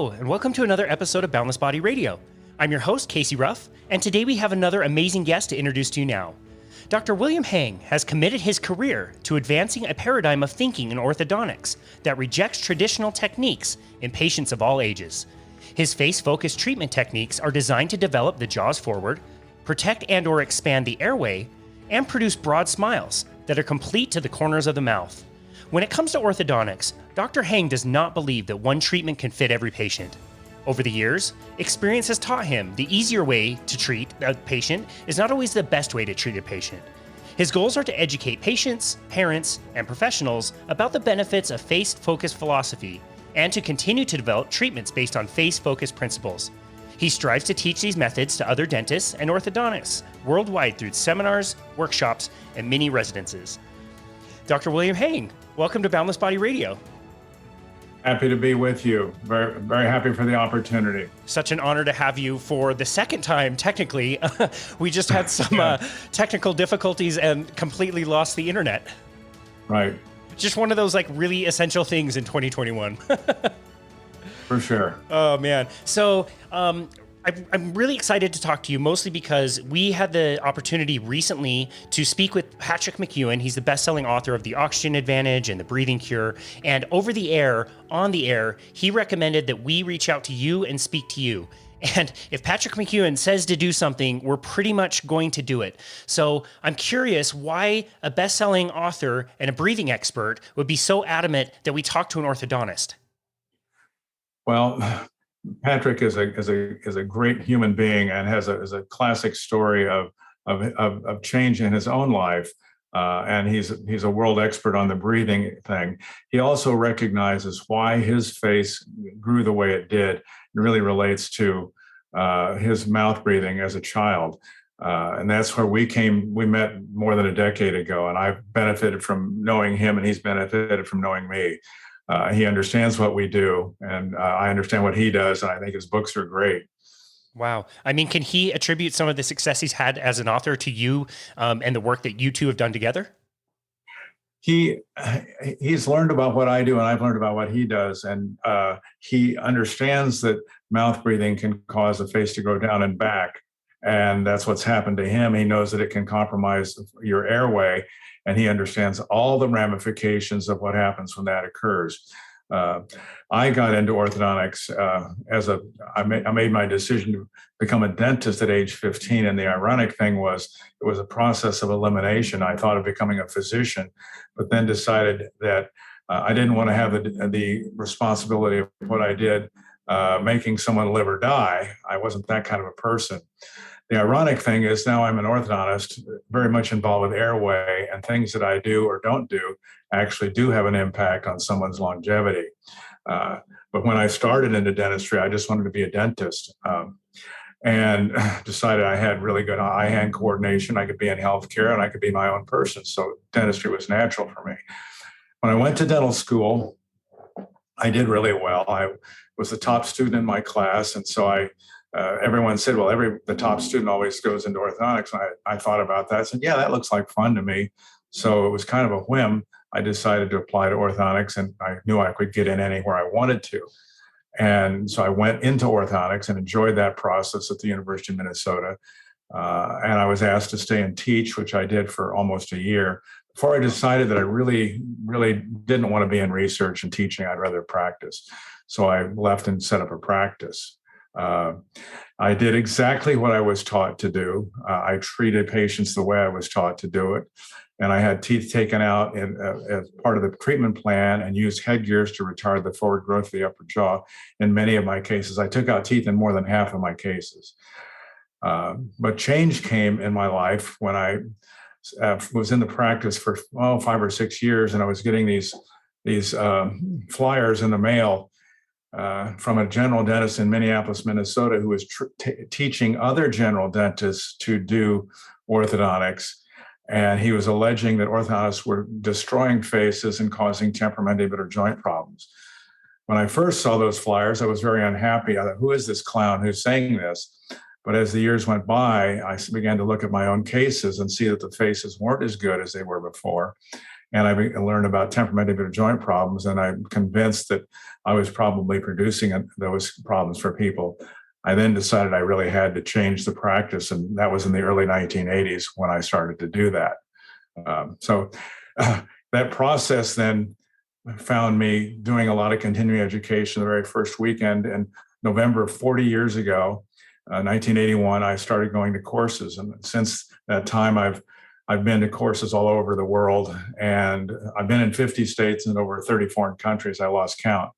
Hello, and welcome to another episode of Boundless Body Radio. I'm your host, Casey Ruff, and today we have another amazing guest to introduce to you now. Dr. William Hang has committed his career to advancing a paradigm of thinking in orthodontics that rejects traditional techniques in patients of all ages. His face-focused treatment techniques are designed to develop the jaws forward, protect and/or expand the airway, and produce broad smiles that are complete to the corners of the mouth. When it comes to orthodontics, Dr. Hang does not believe that one treatment can fit every patient. Over the years, experience has taught him the easier way to treat a patient is not always the best way to treat a patient. His goals are to educate patients, parents, and professionals about the benefits of face-focused philosophy and to continue to develop treatments based on face-focused principles. He strives to teach these methods to other dentists and orthodontists worldwide through seminars, workshops, and mini-residencies. Dr. William Hang, welcome to Boundless Body Radio. Happy to be with you. Very, very happy for the opportunity. Such an honor to have you for the second time, technically. We just had some technical difficulties and completely lost the internet. Right. Just one of those like really essential things in 2021. For sure. Oh, man. So I'm really excited to talk to you, mostly because we had the opportunity recently to speak with Patrick McEwen. He's the best-selling author of The Oxygen Advantage and The Breathing Cure. And over the air, on the air, he recommended that we reach out to you and speak to you. And if Patrick McEwen says to do something, we're pretty much going to do it. So I'm curious why a best-selling author and a breathing expert would be so adamant that we talk to an orthodontist. Well, Patrick is a great human being and has a classic story of change in his own life. And he's a world expert on the breathing thing. He also recognizes why his face grew the way it did. It really relates to his mouth breathing as a child. And that's where we met more than a decade ago. And I've benefited from knowing him and he's benefited from knowing me. He understands what we do, and I understand what he does, and I think his books are great. Wow. I mean, can he attribute some of the success he's had as an author to you and the work that you two have done together? He's learned about what I do, and I've learned about what he does, and he understands that mouth breathing can cause the face to go down and back, and that's what's happened to him. He knows that it can compromise your airway, and he understands all the ramifications of what happens when that occurs. I got into orthodontics I made my decision to become a dentist at age 15, and the ironic thing was it was a process of elimination. I thought of becoming a physician, but then decided that I didn't want to have the responsibility of what I did making someone live or die. I wasn't that kind of a person. The ironic thing is now I'm an orthodontist, very much involved with airway, and things that I do or don't do actually do have an impact on someone's longevity. But when I started into dentistry, I just wanted to be a dentist and decided I had really good eye-hand coordination. I could be in healthcare and I could be my own person. So dentistry was natural for me. When I went to dental school, I did really well. I was the top student in my class, and so everyone said, well, the top student always goes into orthodontics. And I thought about that. I said, yeah, that looks like fun to me. So it was kind of a whim. I decided to apply to orthodontics, and I knew I could get in anywhere I wanted to. And so I went into orthodontics and enjoyed that process at the University of Minnesota. And I was asked to stay and teach, which I did for almost a year, before I decided that I really, really didn't want to be in research and teaching. I'd rather practice. So I left and set up a practice. I did exactly what I was taught to do. I treated patients the way I was taught to do it. And I had teeth taken out as part of the treatment plan and used headgears to retard the forward growth of the upper jaw. In many of my cases, I took out teeth in more than half of my cases. But change came in my life when I was in the practice for 5 or 6 years, and I was getting these flyers in the mail from a general dentist in Minneapolis, Minnesota, who was teaching other general dentists to do orthodontics. And he was alleging that orthodontists were destroying faces and causing temporomandibular joint problems. When I first saw those flyers, I was very unhappy. I thought, who is this clown who's saying this? But as the years went by, I began to look at my own cases and see that the faces weren't as good as they were before. and I learned about temporomandibular joint problems, and I'm convinced that I was probably producing those problems for people. I then decided I really had to change the practice, and that was in the early 1980s when I started to do that. So that process then found me doing a lot of continuing education. The very first weekend in November, 40 years ago, 1981, I started going to courses, and since that time, I've been to courses all over the world, and I've been in 50 states and over 30 foreign countries. I lost count,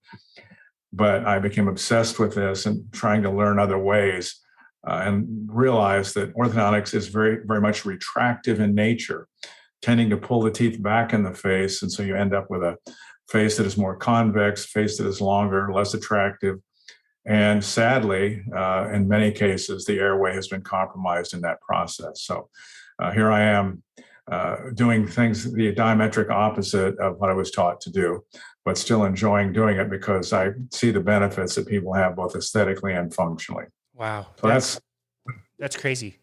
but I became obsessed with this and trying to learn other ways, and realized that orthodontics is very, very much retractive in nature, tending to pull the teeth back in the face, and so you end up with a face that is more convex, face that is longer, less attractive. And sadly, in many cases, the airway has been compromised in that process. So here I am doing things the diametric opposite of what I was taught to do, but still enjoying doing it because I see the benefits that people have both aesthetically and functionally. Wow. So That's crazy.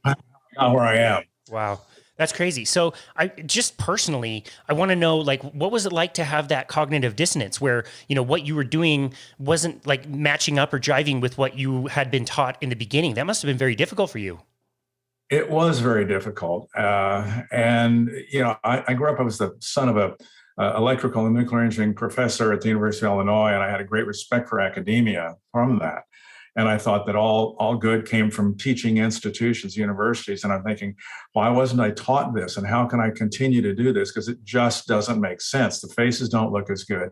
Where I am. Wow. That's crazy. So I just personally, I want to know, like, what was it like to have that cognitive dissonance where, what you were doing wasn't like matching up or jiving with what you had been taught in the beginning? That must have been very difficult for you. It was very difficult. And I grew up, I was the son of a electrical and nuclear engineering professor at the University of Illinois, and I had a great respect for academia from that. And I thought that all good came from teaching institutions, universities. And I'm thinking, why wasn't I taught this? And how can I continue to do this? Because it just doesn't make sense. The faces don't look as good.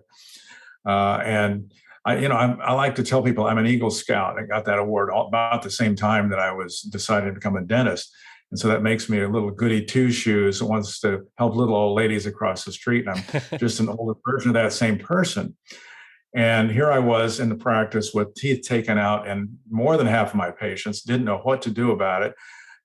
And I like to tell people I'm an Eagle Scout. I got that award about the same time that I was deciding to become a dentist. And so that makes me a little goody two-shoes that wants to help little old ladies across the street. And I'm just an older version of that same person. And here I was in the practice with teeth taken out, and more than half of my patients didn't know what to do about it.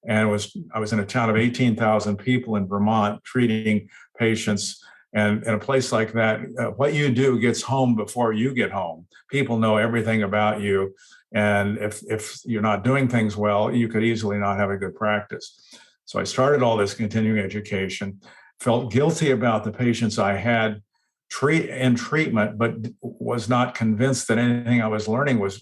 And I was in a town of 18,000 people in Vermont treating patients. And in a place like that, what you do gets home before you get home. People know everything about you. And if you're not doing things well, you could easily not have a good practice. So I started all this continuing education, felt guilty about the patients I had treatment, but was not convinced that anything I was learning was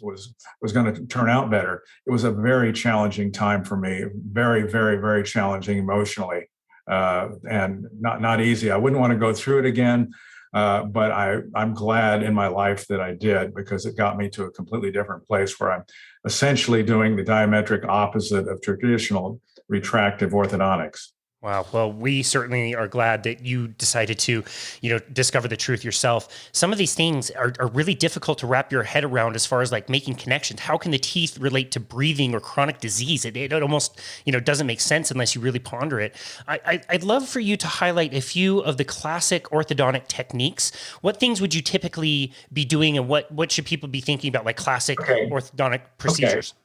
going to turn out better. It was a very challenging time for me, very, very, very challenging emotionally, and not easy. I wouldn't want to go through it again, but I'm glad in my life that I did, because it got me to a completely different place where I'm essentially doing the diametric opposite of traditional retractive orthodontics. Wow. Well, we certainly are glad that you decided to, discover the truth yourself. Some of these things are really difficult to wrap your head around as far as like making connections. How can the teeth relate to breathing or chronic disease? It almost, doesn't make sense unless you really ponder it. I'd love for you to highlight a few of the classic orthodontic techniques. What things would you typically be doing, and what should people be thinking about, like classic orthodontic procedures?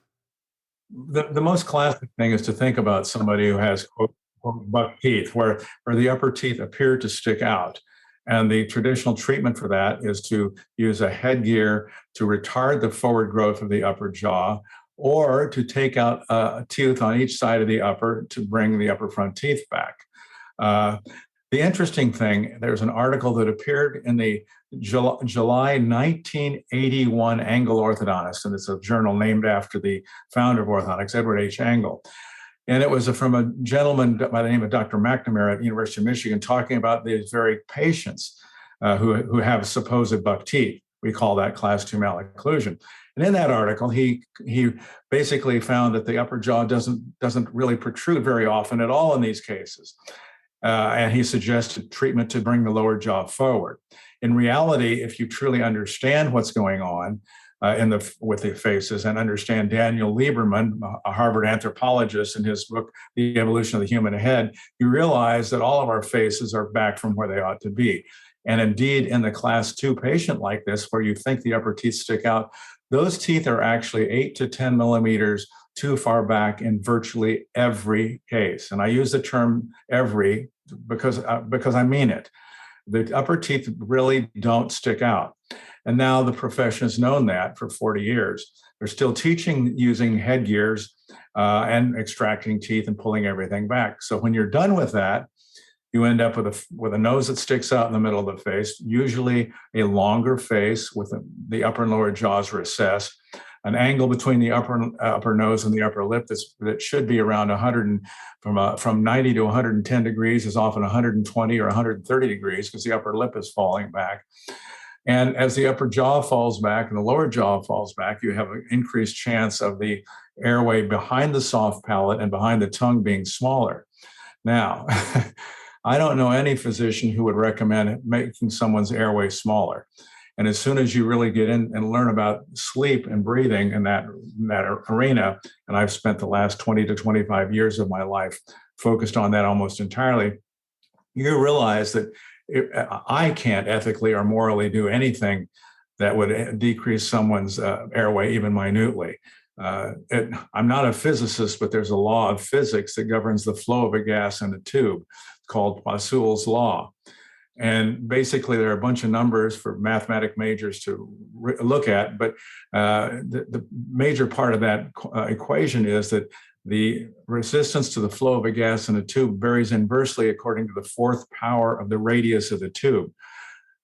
Okay. The most classic thing is to think about somebody who has, quote, buck teeth, where the upper teeth appear to stick out. And the traditional treatment for that is to use a headgear to retard the forward growth of the upper jaw, or to take out a tooth on each side of the upper to bring the upper front teeth back. The interesting thing, there's an article that appeared in the July 1981 Angle Orthodontist, and it's a journal named after the founder of orthodontics, Edward H. Angle. And it was from a gentleman by the name of Dr. McNamara at the University of Michigan, talking about these very patients who have supposed buck teeth. We call that class 2 malocclusion. And in that article, he basically found that the upper jaw doesn't really protrude very often at all in these cases. And he suggested treatment to bring the lower jaw forward. In reality, if you truly understand what's going on with the faces, and understand Daniel Lieberman, a Harvard anthropologist, in his book, The Evolution of the Human Head, you realize that all of our faces are back from where they ought to be. And indeed, in the class 2 patient like this, where you think the upper teeth stick out, those teeth are actually 8 to 10 millimeters too far back in virtually every case. And I use the term every because I mean it. The upper teeth really don't stick out. And now the profession has known that for 40 years. They're still teaching using headgears and extracting teeth and pulling everything back. So when you're done with that, you end up with a nose that sticks out in the middle of the face, usually a longer face with the upper and lower jaws recessed, an angle between the upper nose and the upper lip that should be around 100 from 90 to 110 degrees is often 120 or 130 degrees because the upper lip is falling back. And as the upper jaw falls back and the lower jaw falls back, you have an increased chance of the airway behind the soft palate and behind the tongue being smaller. Now, I don't know any physician who would recommend making someone's airway smaller. And as soon as you really get in and learn about sleep and breathing in that arena, and I've spent the last 20 to 25 years of my life focused on that almost entirely, you realize that I can't ethically or morally do anything that would decrease someone's airway even minutely. I'm not a physicist, but there's a law of physics that governs the flow of a gas in a tube called Poiseuille's law. And basically, there are a bunch of numbers for mathematic majors to look at, but the major part of that equation is that the resistance to the flow of a gas in a tube varies inversely according to the fourth power of the radius of the tube.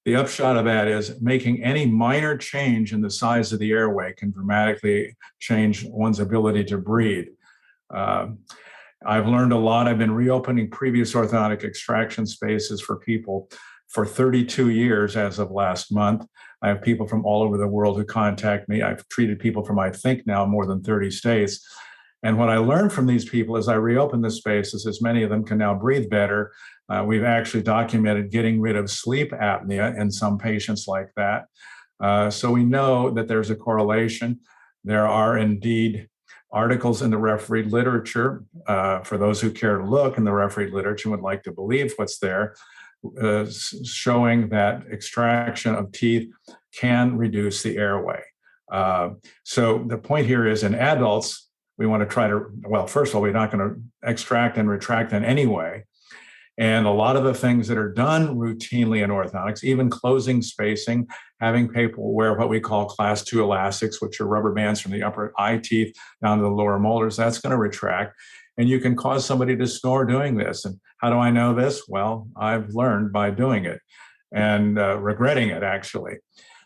The upshot of that is making any minor change in the size of the airway can dramatically change one's ability to breathe. I've learned a lot. I've been reopening previous orthodontic extraction spaces for people for 32 years as of last month. I have people from all over the world who contact me. I've treated people from, I think now, more than 30 states. And what I learned from these people as I reopen the spaces is many of them can now breathe better. We've actually documented getting rid of sleep apnea in some patients like that. So we know that there's a correlation. There are indeed articles in the refereed literature, for those who care to look in the refereed literature and would like to believe what's there, showing that extraction of teeth can reduce the airway. So the point here is in adults, we want to try to, well, first of all, we're not going to extract and retract in any way. And a lot of the things that are done routinely in orthodontics, even closing spacing, having people wear what we call class 2 elastics, which are rubber bands from the upper eye teeth down to the lower molars, that's going to retract. And you can cause somebody to snore doing this. And how do I know this? Well, I've learned by doing it and regretting it, actually.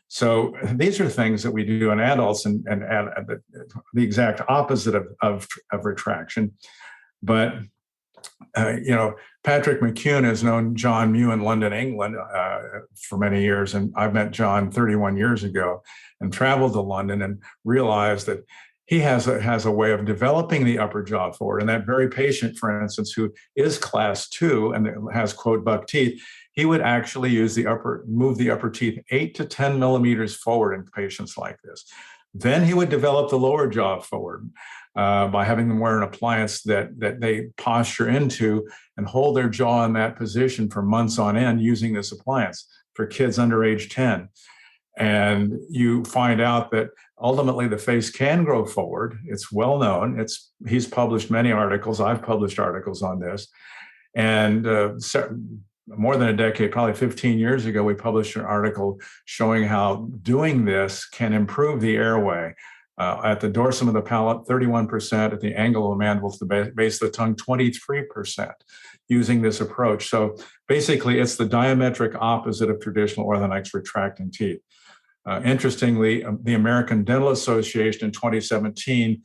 So these are things that we do in adults and the exact opposite of retraction. But Patrick McCune has known John Mew in London, England for many years. And I met John 31 years ago and traveled to London and realized that he has a way of developing the upper jaw forward. And that very patient, for instance, who is class 2 and has, quote, buck teeth, he would actually move the upper teeth 8 to 10 millimeters forward in patients like this. Then he would develop the lower jaw forward by having them wear an appliance that they posture into and hold their jaw in that position for months on end using this appliance for kids under age 10. And you find out that ultimately the face can grow forward. It's well known. He's published many articles. I've published articles on this. And more than a decade, probably 15 years ago, we published an article showing how doing this can improve the airway. At the dorsum of the palate, 31%, at the angle of the mandible to the base of the tongue, 23%, using this approach. So basically, it's the diametric opposite of traditional orthodontics retracting teeth. Interestingly, the American Dental Association in 2017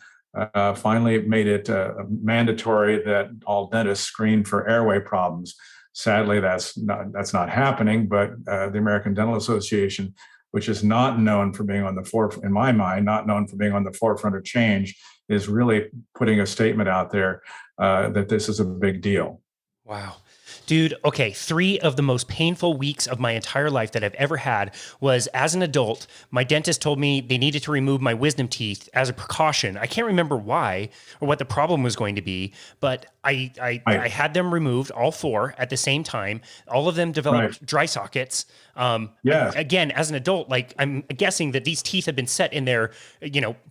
finally made it mandatory that all dentists screen for airway problems. Sadly, that's not happening, but the American Dental Association, which is not known for being on the forefront, in my mind, not known for being on the forefront of change, is really putting a statement out there that this is a big deal. Wow. Dude, okay, 3 of the most painful weeks of my entire life that I've ever had was as an adult. My dentist told me they needed to remove my wisdom teeth as a precaution. I can't remember why or what the problem was going to be, but I had them removed, all 4 at the same time. All of them developed dry sockets. Again, as an adult, like I'm guessing that these teeth have been set in there,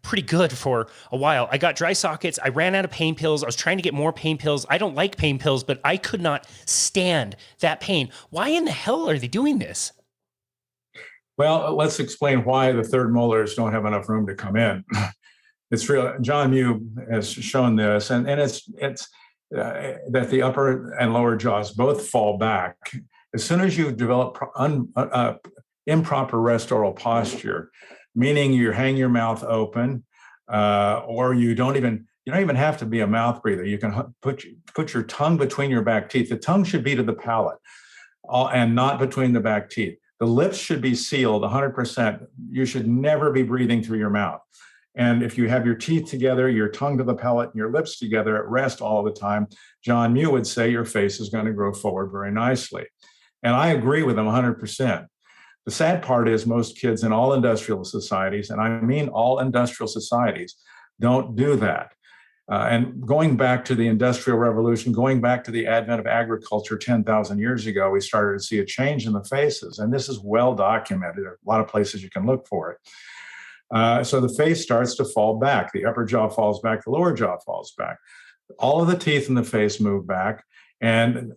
pretty good for a while. I got dry sockets. I ran out of pain pills. I was trying to get more pain pills. I don't like pain pills, but I could not stand that pain. Why in the hell are they doing this? Well, let's explain why the third molars don't have enough room to come in. It's real. John Mew has shown this, and it's that the upper and lower jaws both fall back. As soon as you develop improper rest oral posture, meaning you hang your mouth open, or you don't even have to be a mouth breather. You can put your tongue between your back teeth. The tongue should be to the palate, and not between the back teeth. The lips should be sealed 100%. You should never be breathing through your mouth. And if you have your teeth together, your tongue to the palate, and your lips together at rest all the time, John Mew would say your face is going to grow forward very nicely. And I agree with him 100%. The sad part is most kids in all industrial societies, and I mean all industrial societies, don't do that. And going back to the Industrial Revolution, going back to the advent of agriculture 10,000 years ago, we started to see a change in the faces. And this is well documented. There are a lot of places you can look for it. So the face starts to fall back. The upper jaw falls back, the lower jaw falls back. All of the teeth in the face move back, and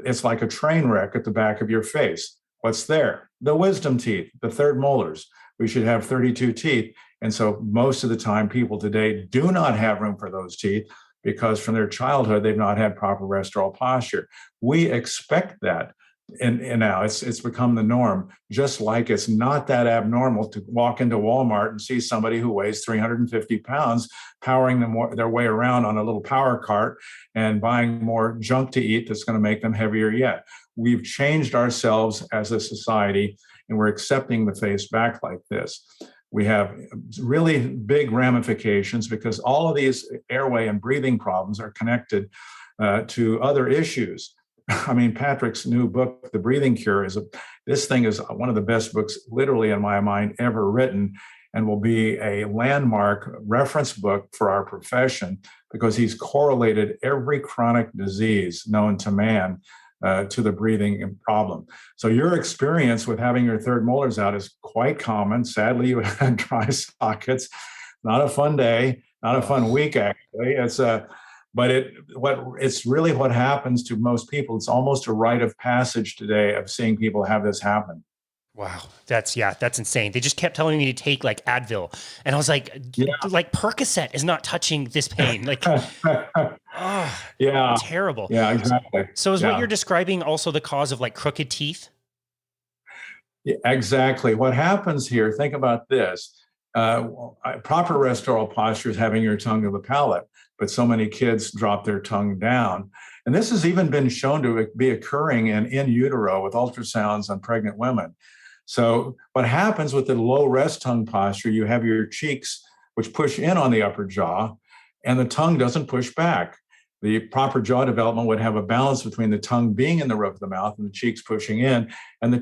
it's like a train wreck at the back of your face. What's there? The wisdom teeth, the third molars. We should have 32 teeth. And so most of the time, people today do not have room for those teeth because from their childhood, they've not had proper rest oral posture. We expect that. And now it's become the norm, just like it's not that abnormal to walk into Walmart and see somebody who weighs 350 pounds powering their way around on a little power cart and buying more junk to eat that's going to make them heavier yet. We've changed ourselves as a society, and we're accepting the face back like this. We have really big ramifications because all of these airway and breathing problems are connected to other issues. I mean, Patrick's new book, The Breathing Cure, this thing is one of the best books, literally in my mind, ever written, and will be a landmark reference book for our profession because he's correlated every chronic disease known to man to the breathing problem. So your experience with having your third molars out is quite common. Sadly, you had dry sockets. Not a fun day, not a fun week, actually. But it's really what happens to most people. It's almost a rite of passage today of seeing people have this happen. Wow. That's insane. They just kept telling me to take like Advil. And I was like, like Percocet is not touching this pain. Like, yeah, terrible. Yeah, exactly. So is what you're describing also the cause of like crooked teeth? Yeah, exactly. What happens here, think about this. Proper rest oral posture is having your tongue to the palate, but so many kids drop their tongue down. And this has even been shown to be occurring in utero with ultrasounds on pregnant women. So what happens with the low rest tongue posture, you have your cheeks, which push in on the upper jaw, and the tongue doesn't push back. The proper jaw development would have a balance between the tongue being in the roof of the mouth and the cheeks pushing in, and the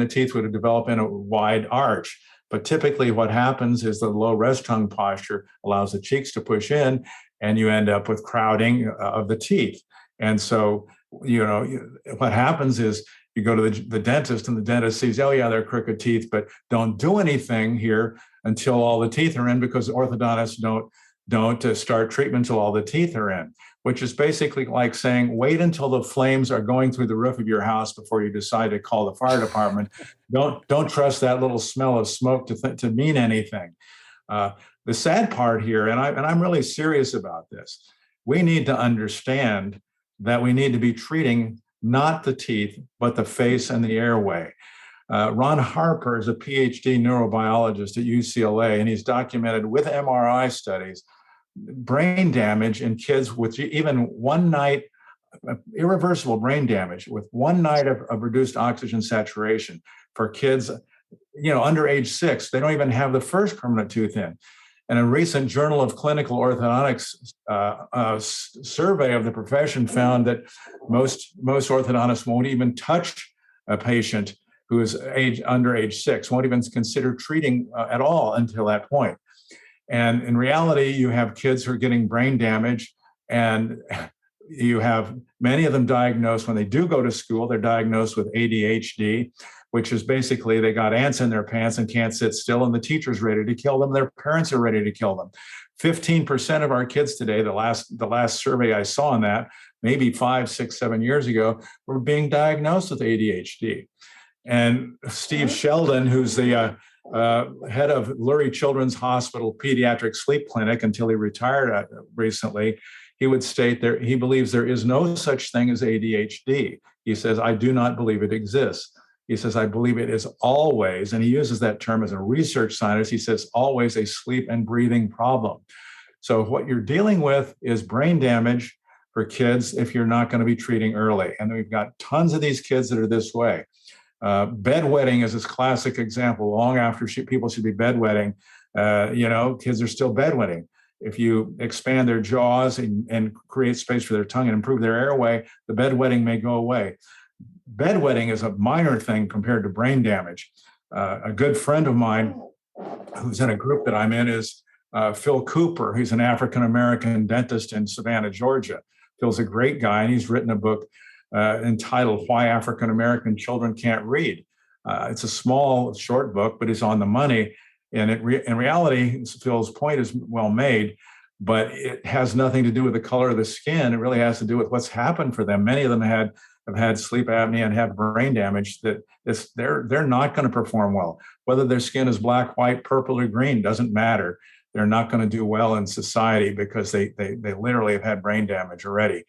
teeth would develop in a wide arch. But typically what happens is the low rest tongue posture allows the cheeks to push in, and you end up with crowding of the teeth. And so, what happens is you go to the dentist, and the dentist sees, oh yeah, they're crooked teeth, but don't do anything here until all the teeth are in, because orthodontists don't start treatment until all the teeth are in, which is basically like saying, wait until the flames are going through the roof of your house before you decide to call the fire department. Don't trust that little smell of smoke to mean anything. The sad part here, and I'm really serious about this, we need to understand that we need to be treating not the teeth, but the face and the airway. Ron Harper is a PhD neurobiologist at UCLA, and he's documented with MRI studies brain damage in kids with even one night, irreversible brain damage with one night of reduced oxygen saturation for kids, under age 6. They don't even have the first permanent tooth in. And a recent Journal of Clinical Orthodontics survey of the profession found that most orthodontists won't even touch a patient who is under age 6, won't even consider treating at all until that point. And in reality, you have kids who are getting brain damage, and you have many of them diagnosed when they do go to school. They're diagnosed with ADHD, which is basically they got ants in their pants and can't sit still, and the teacher's ready to kill them. Their parents are ready to kill them. 15% of our kids today, the last survey I saw on that, maybe 5, 6, 7 years ago, were being diagnosed with ADHD. And Steve Sheldon, who's the head of Lurie Children's Hospital Pediatric Sleep Clinic until he retired recently, he would state there he believes there is no such thing as ADHD. He says, I do not believe it exists. He says, I believe it is always, and he uses that term as a research scientist, he says, always a sleep and breathing problem. So what you're dealing with is brain damage for kids if you're not going to be treating early. And we've got tons of these kids that are this way. Bedwetting is this classic example. Long after people should be bedwetting, kids are still bedwetting. If you expand their jaws and create space for their tongue and improve their airway, the bedwetting may go away. Bedwetting is a minor thing compared to brain damage. A good friend of mine who's in a group that I'm in is Phil Cooper. He's an African-American dentist in Savannah, Georgia. Phil's a great guy, and he's written a book entitled Why African-American Children Can't Read. It's a small, short book, but it's on the money. And in reality, Phil's point is well made, but it has nothing to do with the color of the skin. It really has to do with what's happened for them. Many of them have had sleep apnea and have brain damage that they're not going to perform well. Whether their skin is black, white, purple, or green doesn't matter. They're not going to do well in society because they literally have had brain damage already.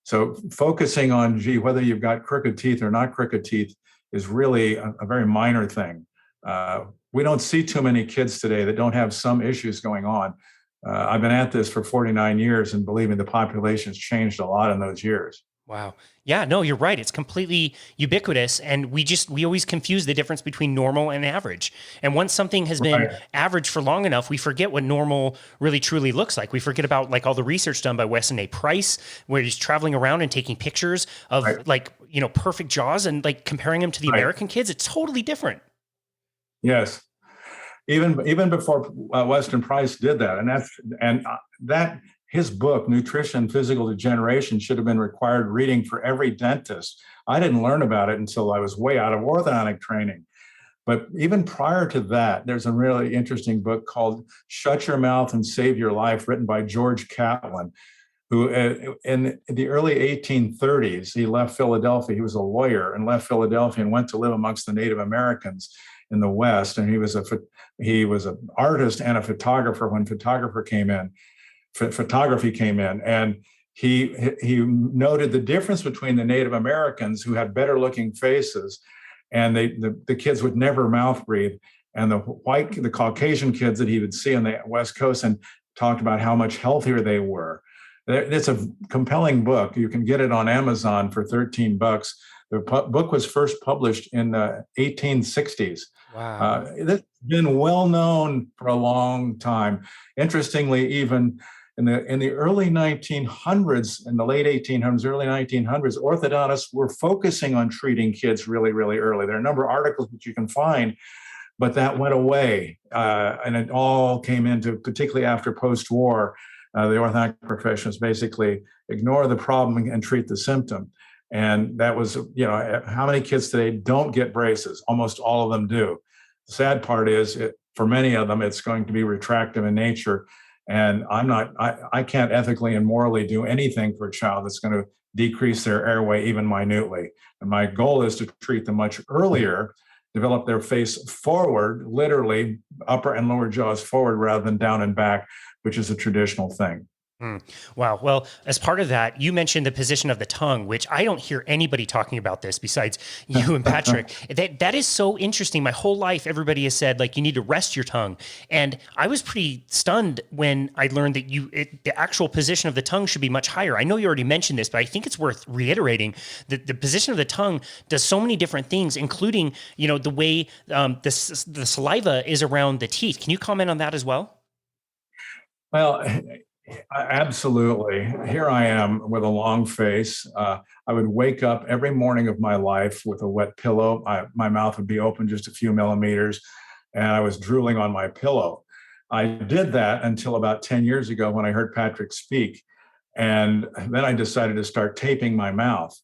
So focusing on, whether you've got crooked teeth or not crooked teeth is really a very minor thing. We don't see too many kids today that don't have some issues going on. I've been at this for 49 years, and believe me, the population's changed a lot in those years. Wow. Yeah, no, you're right. It's completely ubiquitous. And we always confuse the difference between normal and average. And once something has been average for long enough, we forget what normal really truly looks like. We forget about like all the research done by Weston A. Price, where he's traveling around and taking pictures of perfect jaws and like comparing them to the American kids. It's totally different. Yes. Even before Weston Price did that. And that his book, Nutrition and Physical Degeneration, should have been required reading for every dentist. I didn't learn about it until I was way out of orthodontic training. But even prior to that, there's a really interesting book called Shut Your Mouth and Save Your Life, written by George Catlin, who in the early 1830s, he left Philadelphia. He was a lawyer and left Philadelphia and went to live amongst the Native Americans in the West. And he was an artist and a photographer when photography came in. And he noted the difference between the Native Americans, who had better looking faces, and the kids would never mouth breathe, and the Caucasian kids that he would see on the West Coast, and talked about how much healthier they were. It's a compelling book. You can get it on Amazon for $13. The book was first published in the 1860s. Wow. It's been well known for a long time. Interestingly, even in the early 1900s, in the late 1800s, early 1900s, orthodontists were focusing on treating kids really, really early. There are a number of articles that you can find, but that went away. And it all came into, particularly after post-war, the orthodontic professions basically ignore the problem and treat the symptom. And that was, how many kids today don't get braces? Almost all of them do. The sad part is, for many of them, it's going to be retractive in nature. And I can't ethically and morally do anything for a child that's going to decrease their airway even minutely. And my goal is to treat them much earlier, develop their face forward, literally upper and lower jaws forward rather than down and back, which is a traditional thing. Wow. Well, as part of that, you mentioned the position of the tongue, which I don't hear anybody talking about this besides you and Patrick. That is so interesting. My whole life, everybody has said, like, you need to rest your tongue. And I was pretty stunned when I learned that the actual position of the tongue should be much higher. I know you already mentioned this, but I think it's worth reiterating that the position of the tongue does so many different things, including, the way the saliva is around the teeth. Can you comment on that as well? Well, absolutely. Here I am with a long face. I would wake up every morning of my life with a wet pillow. My mouth would be open just a few millimeters, and I was drooling on my pillow. I did that until about 10 years ago when I heard Patrick speak. And then I decided to start taping my mouth.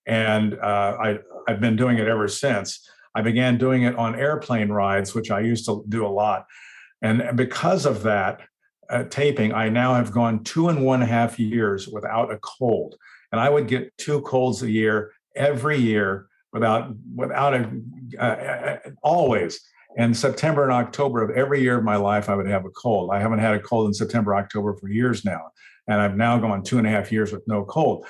And I've been doing it ever since. I began doing it on airplane rides, which I used to do a lot. And because of that, taping, I now have gone 2.5 years without a cold, and I would get 2 colds a year every year always. In September and October of every year of my life, I would have a cold. I haven't had a cold in September, October for years now. And I've now gone 2.5 years with no cold.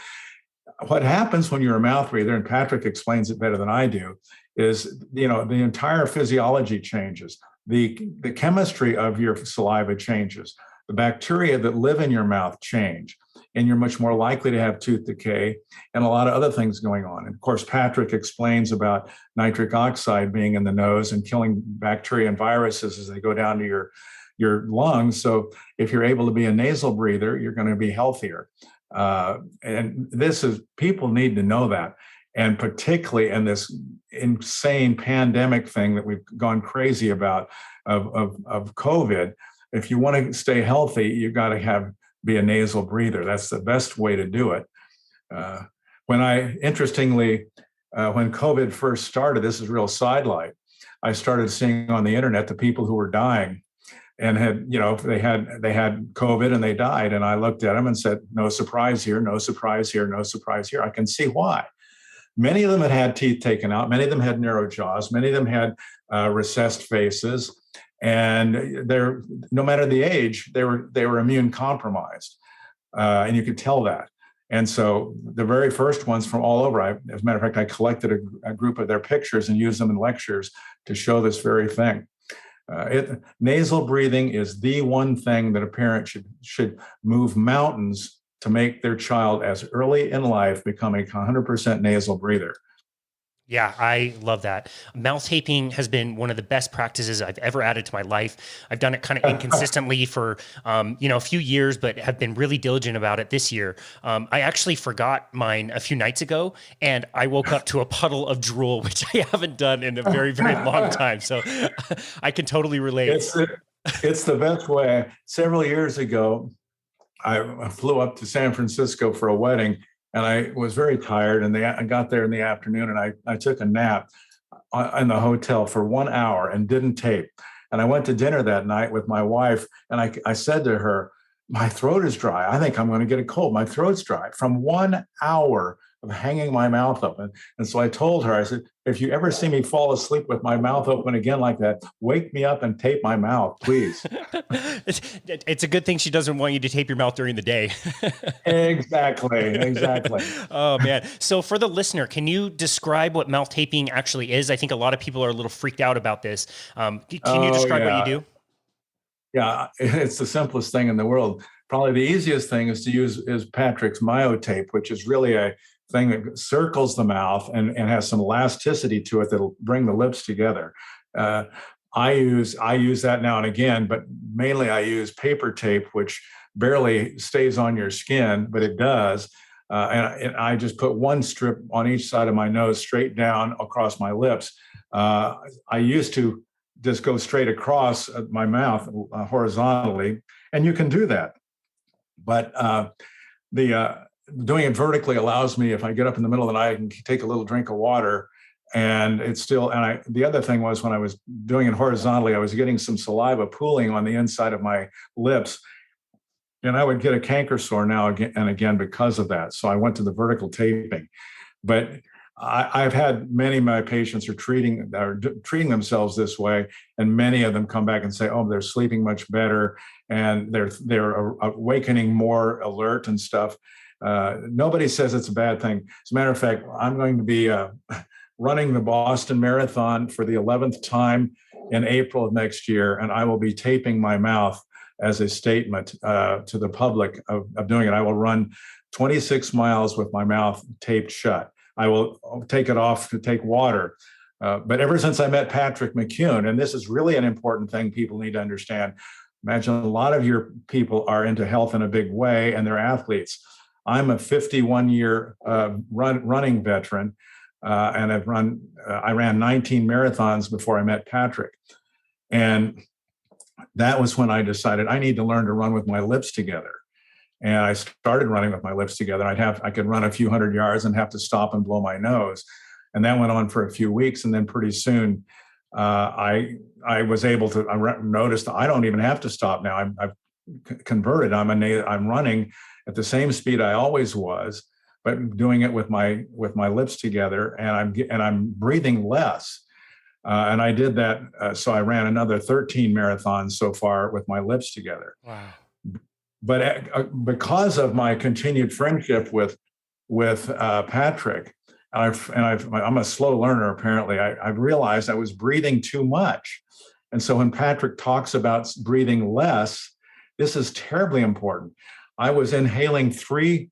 What happens when you're a mouth breather, and Patrick explains it better than I do, is, the entire physiology changes. The chemistry of your saliva changes. The bacteria that live in your mouth change, and you're much more likely to have tooth decay and a lot of other things going on. And of course, Patrick explains about nitric oxide being in the nose and killing bacteria and viruses as they go down to your lungs. So if you're able to be a nasal breather, you're going to be healthier. And people need to know that. And particularly in this insane pandemic thing that we've gone crazy about of COVID, if you want to stay healthy, you've got to be a nasal breather. That's the best way to do it. Interestingly, when COVID first started, this is real sidelight, I started seeing on the internet the people who were dying and they had COVID and they died. And I looked at them and said, no surprise here, no surprise here, no surprise here. I can see why. Many of them had teeth taken out. Many of them had narrow jaws. Many of them had recessed faces. And no matter the age, they were immune compromised. And you could tell that. And so the very first ones from all over, as a matter of fact, I collected a group of their pictures and used them in lectures to show this very thing. Nasal breathing is the one thing that a parent should move mountains to make their child as early in life become a 100% nasal breather. Yeah, I love that. Mouth taping has been one of the best practices I've ever added to my life. I've done it kind of inconsistently for, a few years, but have been really diligent about it this year. I actually forgot mine a few nights ago, and I woke up to a puddle of drool, which I haven't done in a very, very long time. So I can totally relate. It's the best way. Several years ago, I flew up to San Francisco for a wedding, and I was very tired, and I got there in the afternoon, and I took a nap in the hotel for 1 hour and didn't tape. And I went to dinner that night with my wife, and I said to her, my throat is dry. I think I'm going to get a cold. My throat's dry from 1 hour of hanging my mouth open. And so I told her, I said, if you ever see me fall asleep with my mouth open again like that, wake me up and tape my mouth, please. It's a good thing she doesn't want you to tape your mouth during the day. Exactly. Oh, man. So for the listener, can you describe what mouth taping actually is? I think a lot of people are a little freaked out about this. Can you describe what you do? Yeah, it's the simplest thing in the world. Probably the easiest thing is to use Patrick's myotape, which is really a thing that circles the mouth and has some elasticity to it that'll bring the lips together. I use that now and again, but mainly I use paper tape, which barely stays on your skin, but it does. And I just put one strip on each side of my nose, straight down across my lips. I used to just go straight across my mouth horizontally, and you can do that. But doing it vertically allows me, if I get up in the middle of the night, I can take a little drink of water, and it's still. And the other thing was, when I was doing it horizontally, I was getting some saliva pooling on the inside of my lips, and I would get a canker sore now and again because of that. So I went to the vertical taping. But I've had many of my patients are treating themselves this way, and many of them come back and say, "Oh, they're sleeping much better, and they're awakening more alert and stuff." Nobody says it's a bad thing. As a matter of fact, I'm going to be running the Boston Marathon for the 11th time in April of next year, and I will be taping my mouth as a statement to the public of doing it. I will run 26 miles with my mouth taped shut. I will take it off to take water. But ever since I met Patrick McCune, and this is really an important thing people need to understand, imagine a lot of your people are into health in a big way, and they're athletes. I'm a 51-year running veteran, and I ran 19 marathons before I met Patrick. And that was when I decided I need to learn to run with my lips together. And I started running with my lips together. I could run a few hundred yards and have to stop and blow my nose. And that went on for a few weeks. And then pretty soon I was able to, notice that I don't even have to stop now. I've converted. I'm running at the same speed I always was, but doing it with my lips together, and I'm breathing less. And I did that. So I ran another 13 marathons so far with my lips together. Wow. but because of my continued friendship with Patrick, I'm a slow learner. Apparently, I realized I was breathing too much, and so when Patrick talks about breathing less, this is terribly important. I was inhaling three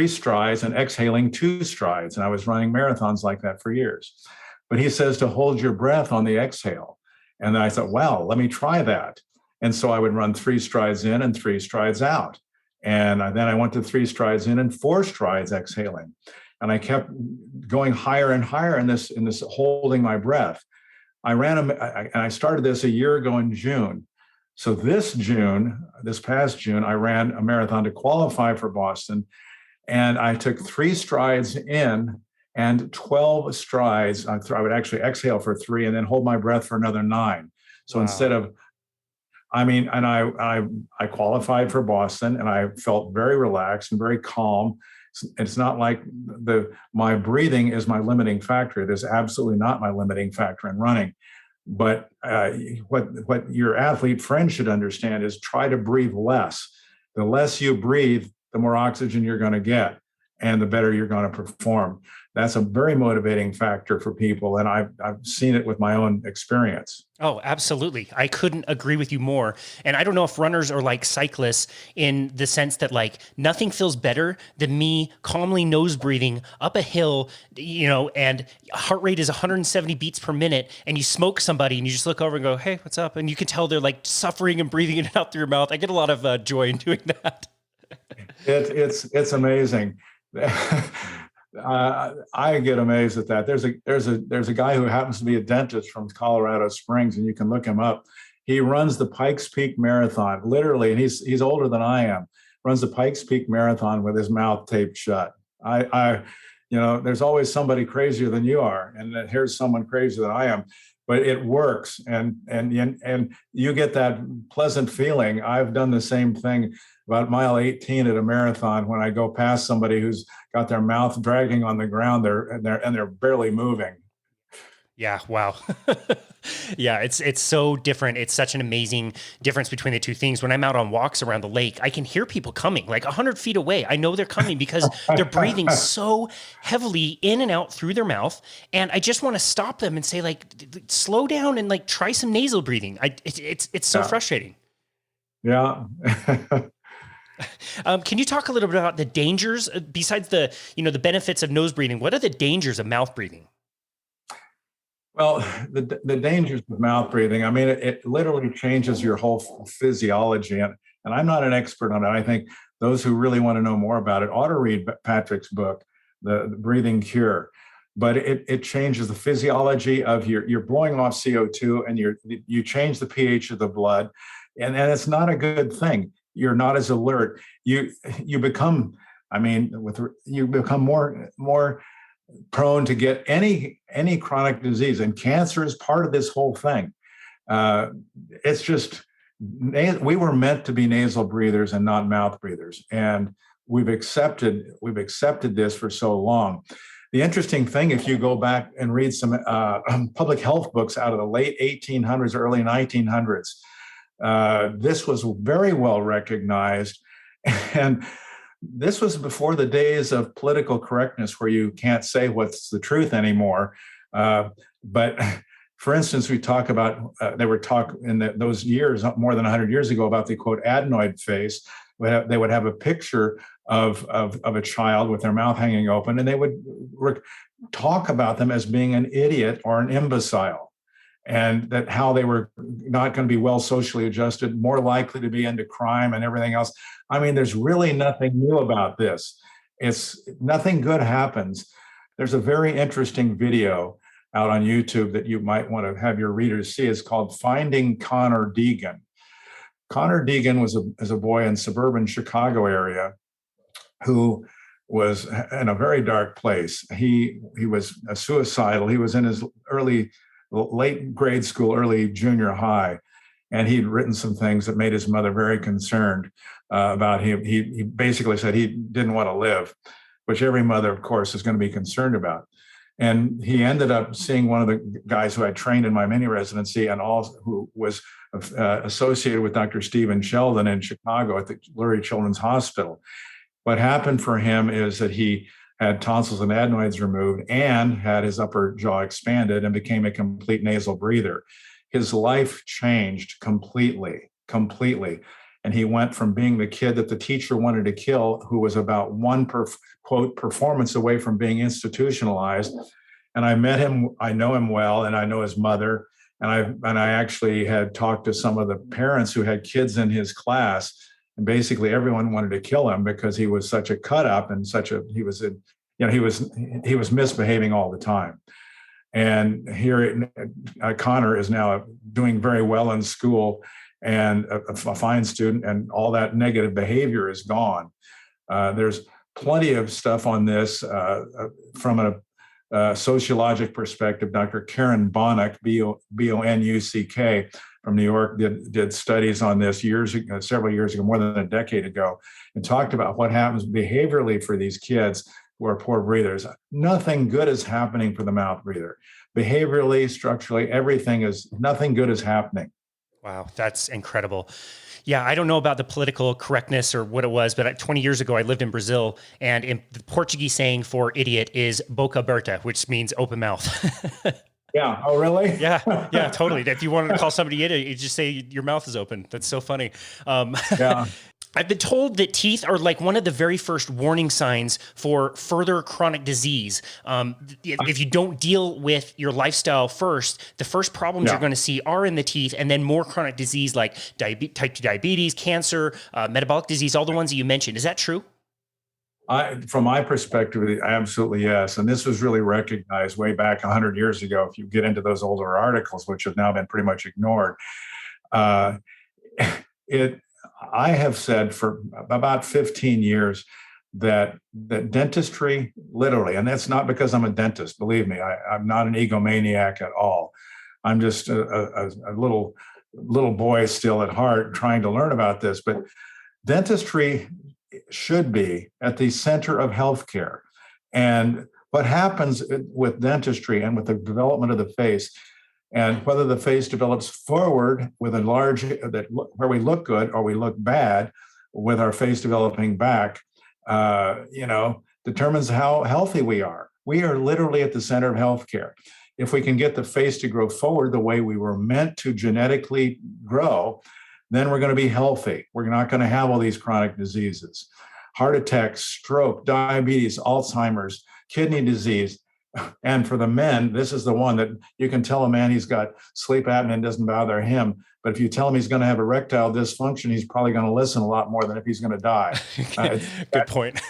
strides and exhaling 2 strides, and I was running marathons like that for years. But he says to hold your breath on the exhale, and I thought, wow, let me try that. And so I would run 3 strides in and 3 strides out. And then I went to 3 strides in and 4 strides exhaling. And I kept going higher and higher in this holding my breath. I started this a year ago in June. So this past June, I ran a marathon to qualify for Boston. And I took 3 strides in and 12 strides. I would actually exhale for 3 and then hold my breath for another 9. So Wow. instead of and I qualified for Boston, and I felt very relaxed and very calm. It's not like my breathing is my limiting factor. It is absolutely not my limiting factor in running. But what your athlete friend should understand is try to breathe less. The less you breathe, the more oxygen you're going to get, and the better you're going to perform. That's a very motivating factor for people, and I've seen it with my own experience. Oh, absolutely. I couldn't agree with you more. And I don't know if runners are like cyclists in the sense that like nothing feels better than me calmly nose breathing up a hill, and heart rate is 170 beats per minute, and you smoke somebody and you just look over and go, hey, what's up? And you can tell they're like suffering and breathing in and out through your mouth. I get a lot of joy in doing that. It's amazing. I get amazed at that. There's a guy who happens to be a dentist from Colorado Springs, and you can look him up. He runs the Pikes Peak Marathon, literally, and he's older than I am. Runs the Pikes Peak Marathon with his mouth taped shut. There's always somebody crazier than you are, and here's someone crazier than I am. But it works, and you get that pleasant feeling. I've done the same thing about mile 18 at a marathon when I go past somebody who's got their mouth dragging on the ground, they're barely moving. Yeah. Wow. Yeah. It's so different. It's such an amazing difference between the two things. When I'm out on walks around the lake, I can hear people coming like 100 feet away. I know they're coming because they're breathing so heavily in and out through their mouth. And I just want to stop them and say like, slow down and like try some nasal breathing. It's so frustrating. Yeah. Can you talk a little bit about the dangers besides the benefits of nose breathing? What are the dangers of mouth breathing? Well, the dangers of mouth breathing, I mean, it literally changes your whole physiology. And I'm not an expert on it. I think those who really want to know more about it ought to read Patrick's book, The Breathing Cure. But it changes the physiology of you're blowing off CO2, and you change the pH of the blood. And it's not a good thing. You're not as alert. You become more prone to get any chronic disease, and cancer is part of this whole thing. It's just we were meant to be nasal breathers and not mouth breathers, and we've accepted this for so long. The interesting thing, if you go back and read some public health books out of the late 1800s, early 1900s, this was very well recognized, and this was before the days of political correctness where you can't say what's the truth anymore. But for instance, we talk about, they were talk in those years, more than 100 years ago, about the quote adenoid face. They would have a picture of a child with their mouth hanging open, and they would talk about them as being an idiot or an imbecile, and that how they were not going to be well socially adjusted, more likely to be into crime and everything else. I mean, there's really nothing new about this. It's nothing good happens. There's a very interesting video out on YouTube that you might want to have your readers see. It's called Finding Connor Deegan. Connor Deegan was a boy in suburban Chicago area who was in a very dark place. He was suicidal. He was in his late grade school, early junior high, and he'd written some things that made his mother very concerned about him. He basically said he didn't want to live, which every mother, of course, is going to be concerned about. And he ended up seeing one of the guys who I trained in my mini residency and also who was associated with Dr. Stephen Sheldon in Chicago at the Lurie Children's Hospital. What happened for him is that he had tonsils and adenoids removed and had his upper jaw expanded and became a complete nasal breather. His life changed completely. And he went from being the kid that the teacher wanted to kill, who was about one quote performance away from being institutionalized. And I met him, I know him well, and I know his mother. And I actually had talked to some of the parents who had kids in his class, and basically everyone wanted to kill him because he was such a cut up and he was misbehaving all the time. And here Connor is now doing very well in school and a fine student, and all that negative behavior is gone. There's plenty of stuff on this from a sociologic perspective. Dr. Karen Bonuck, Bonuck, from New York, did studies on this several years ago, more than a decade ago, and talked about what happens behaviorally for these kids who are poor breathers. Nothing good is happening for the mouth breather. Behaviorally, structurally, nothing good is happening. Wow, that's incredible. Yeah, I don't know about the political correctness or what it was, but 20 years ago, I lived in Brazil, and the Portuguese saying for idiot is boca aberta, which means open mouth. Yeah. Oh, really? Yeah, totally. If you wanted to call somebody idiot, you just say your mouth is open. That's so funny. Yeah. I've been told that teeth are like one of the very first warning signs for further chronic disease. If you don't deal with your lifestyle first, the first problems you're going to see are in the teeth, and then more chronic disease like type 2 diabetes, cancer, metabolic disease, all the ones that you mentioned. Is that true? From my perspective, absolutely yes. And this was really recognized way back 100 years ago. If you get into those older articles, which have now been pretty much ignored, I have said for about 15 years that dentistry, literally, and that's not because I'm a dentist, believe me, I'm not an egomaniac at all. I'm just a little boy still at heart trying to learn about this. But dentistry should be at the center of healthcare. And what happens with dentistry and with the development of the face, and whether the face develops forward with where we look good or we look bad with our face developing back, determines how healthy we are. We are literally at the center of healthcare. If we can get the face to grow forward the way we were meant to genetically grow, then we're going to be healthy. We're not going to have all these chronic diseases, heart attacks, stroke, diabetes, Alzheimer's, kidney disease. And for the men, this is the one that you can tell a man he's got sleep apnea and doesn't bother him. But if you tell him he's going to have erectile dysfunction, he's probably going to listen a lot more than if he's going to die. Good point.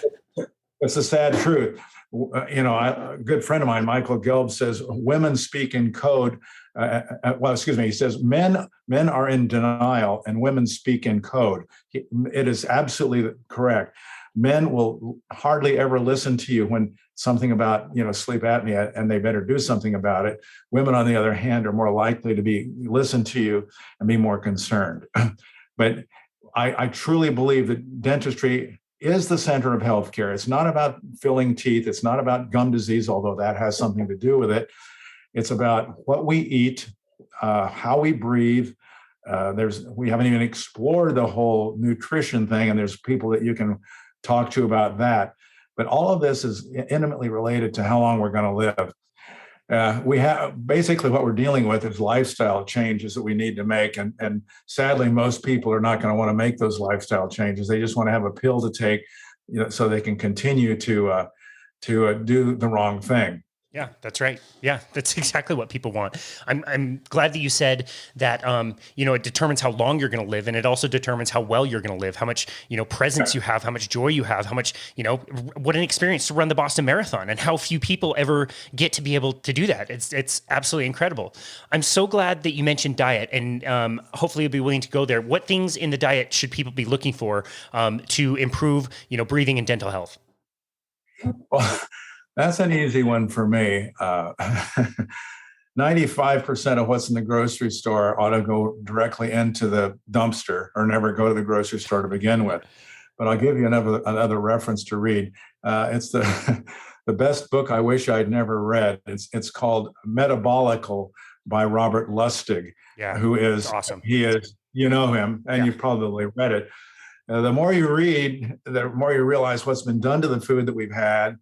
It's the sad truth. A good friend of mine, Michael Gelb, says women speak in code. He says men are in denial and women speak in code. It is absolutely correct. Men will hardly ever listen to you when something about sleep apnea, and they better do something about it. Women, on the other hand, are more likely to listen to you and be more concerned. But I truly believe that dentistry is the center of healthcare. It's not about filling teeth. It's not about gum disease, although that has something to do with it. It's about what we eat, how we breathe. We haven't even explored the whole nutrition thing, and there's people that you can talk to about that. But all of this is intimately related to how long we're going to live. We have basically what we're dealing with is lifestyle changes that we need to make, and sadly, most people are not going to want to make those lifestyle changes. They just want to have a pill to take, so they can continue to do the wrong thing. Yeah, that's right. Yeah, that's exactly what people want. I'm glad that you said that, it determines how long you're going to live, and it also determines how well you're going to live, how much, presence you have, how much joy you have, how much, what an experience to run the Boston Marathon, and how few people ever get to be able to do that. It's absolutely incredible. I'm so glad that you mentioned diet, and hopefully you'll be willing to go there. What things in the diet should people be looking for to improve, breathing and dental health? Well, that's an easy one for me. 95% of what's in the grocery store ought to go directly into the dumpster or never go to the grocery store to begin with. But I'll give you another reference to read. It's the the best book I wish I'd never read. It's called Metabolical by Robert Lustig, Yeah, who it's is, awesome. he is, you know him, and Yeah. you've probably read it. The more you read, the more you realize what's been done to the food that we've had,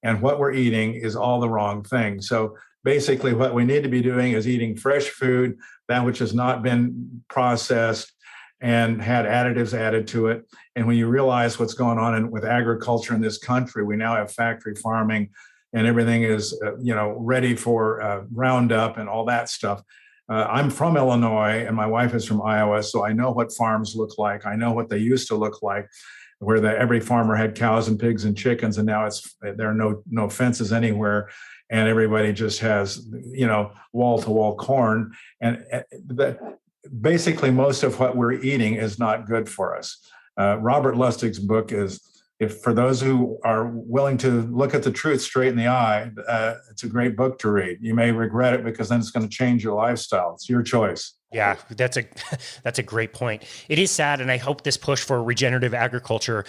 and what we're eating is all the wrong thing. So basically, what we need to be doing is eating fresh food, that which has not been processed and had additives added to it. And when you realize what's going on with agriculture in this country, we now have factory farming, and everything is ready for Roundup and all that stuff. I'm from Illinois, and my wife is from Iowa, so I know what farms look like. I know what they used to look like, where every farmer had cows and pigs and chickens, and now there are no fences anywhere, and everybody just has wall to wall corn, and basically most of what we're eating is not good for us. Robert Lustig's book is, if for those who are willing to look at the truth straight in the eye, it's a great book to read. You may regret it because then it's going to change your lifestyle. It's your choice. Yeah, that's a great point. It is sad, and I hope this push for regenerative agriculture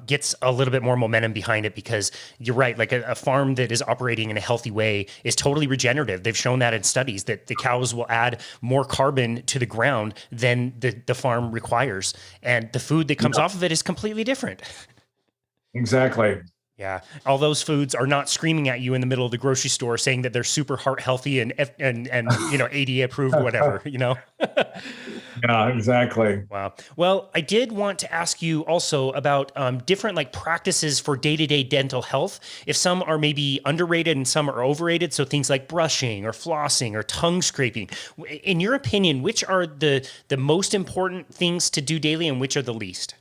gets a little bit more momentum behind it, because you're right. Like a farm that is operating in a healthy way is totally regenerative. They've shown that in studies, that the cows will add more carbon to the ground than the farm requires, and the food that comes off of it is completely different. Exactly. Yeah. All those foods are not screaming at you in the middle of the grocery store saying that they're super heart healthy and ADA approved, whatever, Yeah, exactly. Wow. Well, I did want to ask you also about different like practices for day-to-day dental health. If some are maybe underrated and some are overrated. So things like brushing or flossing or tongue scraping. In your opinion, which are the most important things to do daily and which are the least?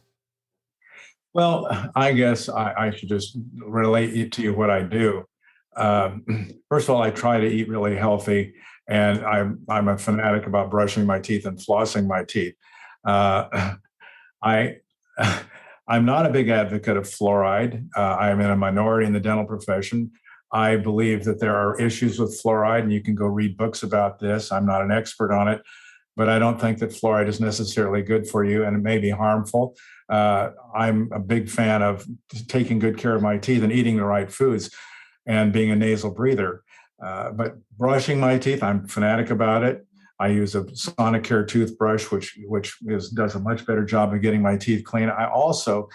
Well, I guess I should just relate to you what I do. First of all, I try to eat really healthy, and I'm a fanatic about brushing my teeth and flossing my teeth. Uh, I I'm not a big advocate of fluoride. I am in a minority in the dental profession. I believe that there are issues with fluoride, and you can go read books about this. I'm not an expert on it, but I don't think that fluoride is necessarily good for you, and it may be harmful. I'm a big fan of taking good care of my teeth and eating the right foods and being a nasal breather. But brushing my teeth, I'm fanatic about it. I use a Sonicare toothbrush, which does a much better job of getting my teeth clean. I also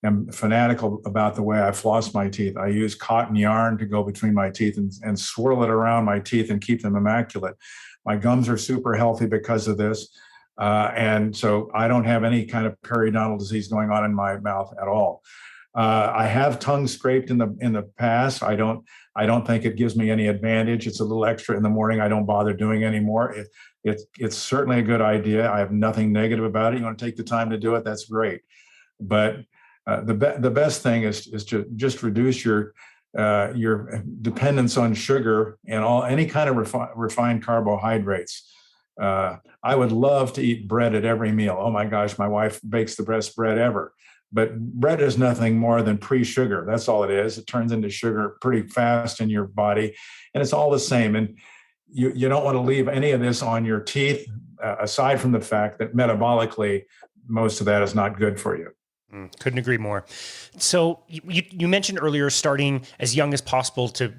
am fanatical about the way I floss my teeth. I use cotton yarn to go between my teeth and swirl it around my teeth and keep them immaculate. My gums are super healthy because of this. And so I don't have any kind of periodontal disease going on in my mouth at all. I have tongue scraped in the past. I don't think it gives me any advantage. It's a little extra in the morning. I don't bother doing anymore. It's certainly a good idea. I have nothing negative about it. You want to take the time to do it, that's great. But the best thing is to just reduce your dependence on sugar and any kind of refined carbohydrates. I would love to eat bread at every meal. Oh my gosh, my wife bakes the best bread ever. But bread is nothing more than pre-sugar. That's all it is. It turns into sugar pretty fast in your body, and it's all the same. And you don't want to leave any of this on your teeth, aside from the fact that metabolically, most of that is not good for you. Couldn't agree more. So you mentioned earlier starting as young as possible to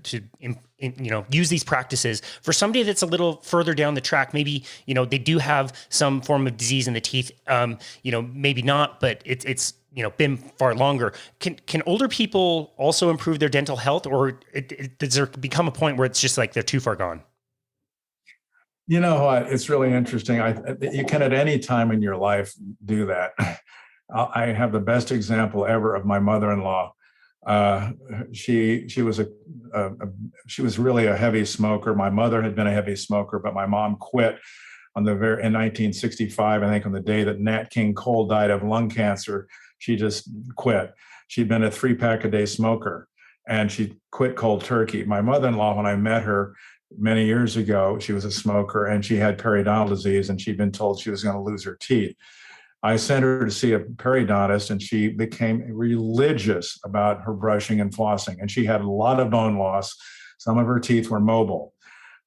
use these practices. For somebody that's a little further down the track, maybe they do have some form of disease in the teeth. Maybe not, but it's been far longer. Can older people also improve their dental health, or does there become a point where it's just like they're too far gone? You know what? It's really interesting. You can at any time in your life do that. I have the best example ever of my mother-in-law. She was really a heavy smoker. My mother had been a heavy smoker, but my mom quit in 1965. I think on the day that Nat King Cole died of lung cancer, she just quit. She'd been a 3-pack-a-day smoker, and she quit cold turkey. My mother-in-law, when I met her many years ago, she was a smoker, and she had periodontal disease, and she'd been told she was going to lose her teeth. I sent her to see a periodontist, and she became religious about her brushing and flossing. And she had a lot of bone loss. Some of her teeth were mobile.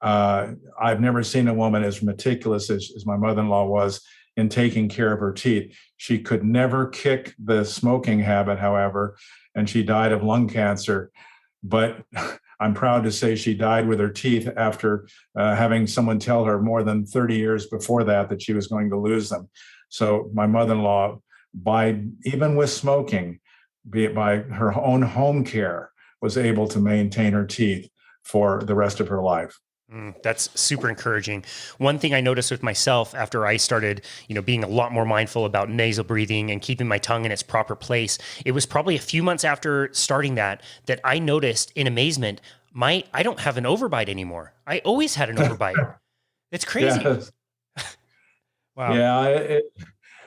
I've never seen a woman as meticulous as my mother-in-law was in taking care of her teeth. She could never kick the smoking habit, however, and she died of lung cancer. but I'm proud to say she died with her teeth after having someone tell her more than 30 years before that she was going to lose them. So my mother-in-law, even with smoking, be it by her own home care, was able to maintain her teeth for the rest of her life. That's super encouraging. One thing I noticed with myself after I started, being a lot more mindful about nasal breathing and keeping my tongue in its proper place, it was probably a few months after starting that I noticed in amazement, I don't have an overbite anymore. I always had an overbite. It's crazy. Yes. Wow. Yeah.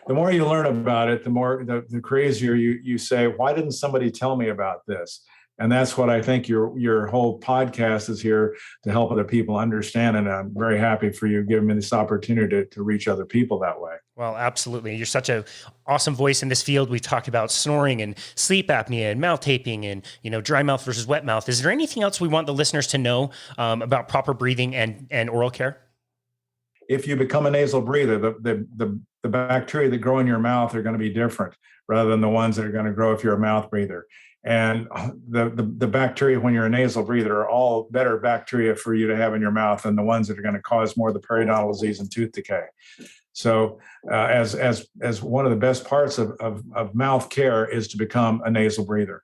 The more you learn about it, the crazier you say, why didn't somebody tell me about this? And that's what I think your whole podcast is here to help other people understand. And I'm very happy for you giving me this opportunity to reach other people that way. Well, absolutely. You're such an awesome voice in this field. We've talked about snoring and sleep apnea and mouth taping and, dry mouth versus wet mouth. Is there anything else we want the listeners to know about proper breathing and oral care? If you become a nasal breather, the bacteria that grow in your mouth are going to be different rather than the ones that are going to grow if you're a mouth breather. And the bacteria when you're a nasal breather are all better bacteria for you to have in your mouth than the ones that are going to cause more of the periodontal disease and tooth decay. So as one of the best parts of mouth care is to become a nasal breather.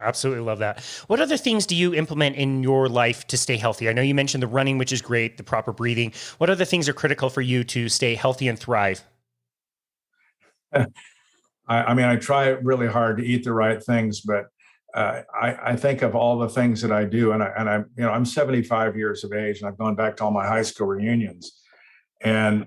Absolutely love that. What other things do you implement in your life to stay healthy? I know you mentioned the running, which is great, the proper breathing. What other things are critical for you to stay healthy and thrive? I try really hard to eat the right things, but I think of all the things that I do, and I'm 75 years of age, and I've gone back to all my high school reunions, and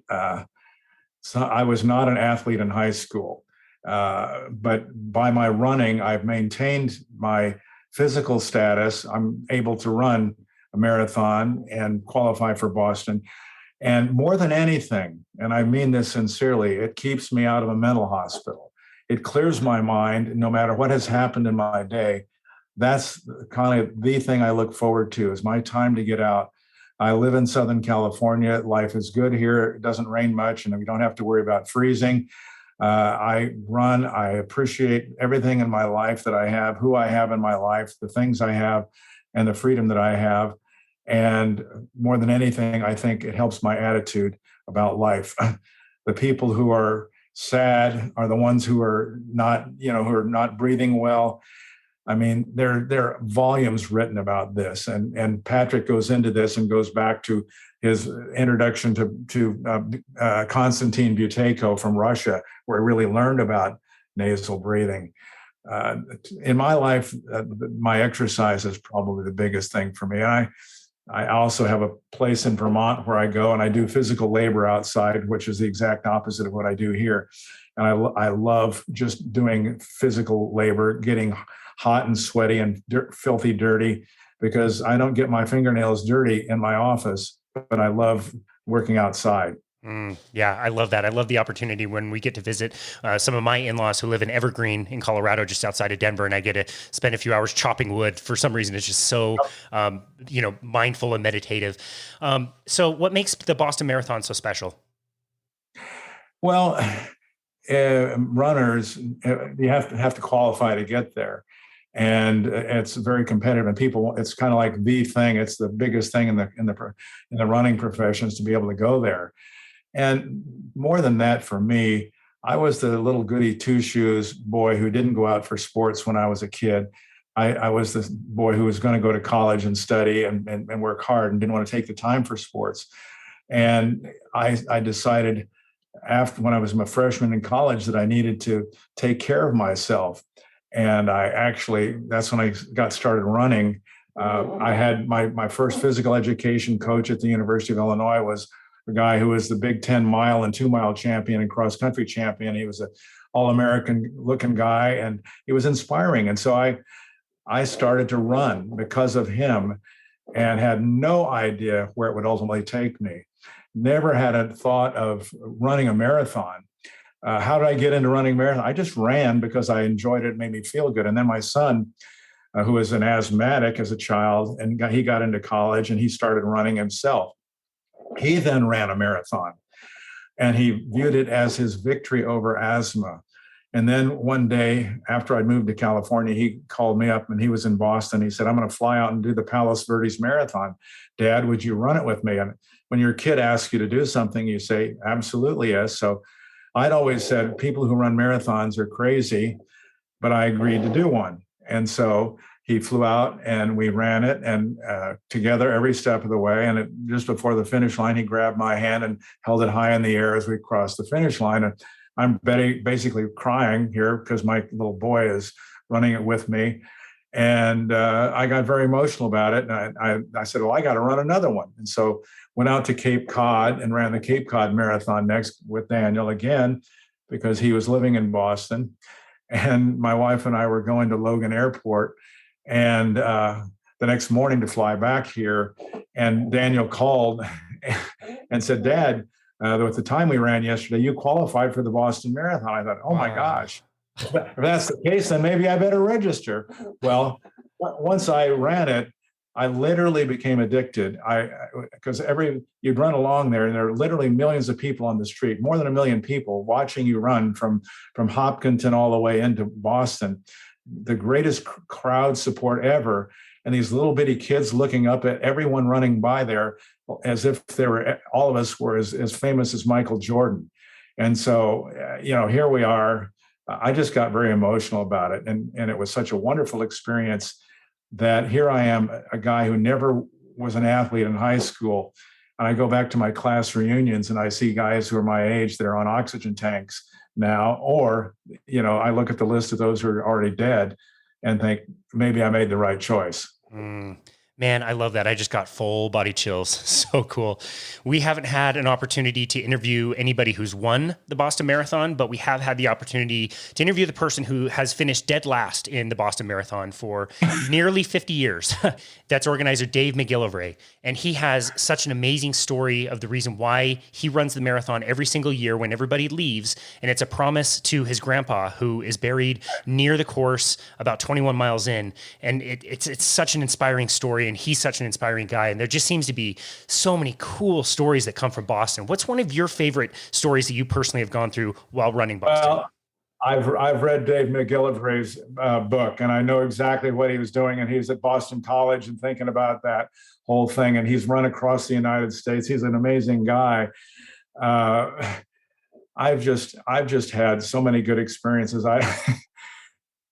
so I was not an athlete in high school, but by my running, I've maintained my physical status. I'm able to run a marathon and qualify for Boston. And more than anything, and I mean this sincerely, it keeps me out of a mental hospital. It clears my mind no matter what has happened in my day. That's kind of the thing I look forward to is my time to get out. I live in Southern California. Life is good here. It doesn't rain much and we don't have to worry about freezing. I run. I appreciate everything in my life that I have, who I have in my life, the things I have, and the freedom that I have. And more than anything, I think it helps my attitude about life. The people who are sad are the ones who are not breathing well. I mean, there are volumes written about this, and Patrick goes into this and goes back to his introduction to Konstantin Buteyko from Russia, where he really learned about nasal breathing. In my life, my exercise is probably the biggest thing for me. I also have a place in Vermont where I go and I do physical labor outside, which is the exact opposite of what I do here. And I love just doing physical labor, getting hot and sweaty and filthy dirty, because I don't get my fingernails dirty in my office, but I love working outside. Yeah, I love that. I love the opportunity when we get to visit some of my in-laws who live in Evergreen in Colorado, just outside of Denver, and I get to spend a few hours chopping wood. For some reason, it's just so, mindful and meditative. So what makes the Boston Marathon so special? Well, runners, you have to qualify to get there. And it's very competitive, and it's kind of like the thing. It's the biggest thing in the running profession is to be able to go there. And more than that, for me, I was the little goody two-shoes boy who didn't go out for sports when I was a kid. I was the boy who was going to go to college and study and work hard and didn't want to take the time for sports. And I decided when I was a freshman in college that I needed to take care of myself. And that's when I got started running. I had my first physical education coach at the University of Illinois was a guy who was the Big 10 mile and 2 mile champion and cross country champion. He was an all-American looking guy, and he was inspiring. And so I started to run because of him and had no idea where it would ultimately take me. Never had a thought of running a marathon. How did I get into running marathon? I just ran because I enjoyed it. It made me feel good. And then my son, who was an asthmatic as a child, and he got into college and he started running himself. He then ran a marathon, and he viewed it as his victory over asthma. And then one day after I moved to California, he called me up and he was in Boston. He said, I'm going to fly out and do the Palos Verdes Marathon. Dad, would you run it with me? And when your kid asks you to do something, you say, absolutely, yes. So I'd always said people who run marathons are crazy, but I agreed to do one. And so he flew out and we ran it and together every step of the way. And just before the finish line, he grabbed my hand and held it high in the air as we crossed the finish line. And I'm basically crying here because my little boy is running it with me. And I got very emotional about it. And I said, well, I got to run another one. And so went out to Cape Cod and ran the Cape Cod Marathon next with Daniel again, because he was living in Boston. And my wife and I were going to Logan Airport. And the next morning to fly back here. And Daniel called and said, Dad, at the time we ran yesterday, you qualified for the Boston Marathon. I thought, oh my gosh, if that's the case, then maybe I better register. Well, once I ran it, I literally became addicted. Because you'd run along there, and there are literally millions of people on the street, more than 1 million people watching you run from Hopkinton all the way into Boston. The greatest crowd support ever. And these little bitty kids looking up at everyone running by there as if all of us were as famous as Michael Jordan. And so, here we are. I just got very emotional about it. And it was such a wonderful experience that here I am, a guy who never was an athlete in high school. And I go back to my class reunions and I see guys who are my age that are on oxygen tanks now, or, I look at the list of those who are already dead and think maybe I made the right choice. Man, I love that. I just got full body chills. So cool. We haven't had an opportunity to interview anybody who's won the Boston Marathon, but we have had the opportunity to interview the person who has finished dead last in the Boston Marathon for nearly 50 years. That's organizer Dave McGillivray. And he has such an amazing story of the reason why he runs the marathon every single year when everybody leaves. And it's a promise to his grandpa, who is buried near the course about 21 miles in. And it's such an inspiring story. And he's such an inspiring guy. And there just seems to be so many cool stories that come from Boston. What's one of your favorite stories that you personally have gone through while running Boston? Well, I've read Dave McGillivray's book, and I know exactly what he was doing. And he was at Boston College and thinking about that whole thing. And he's run across the United States. He's an amazing guy. I've just had so many good experiences.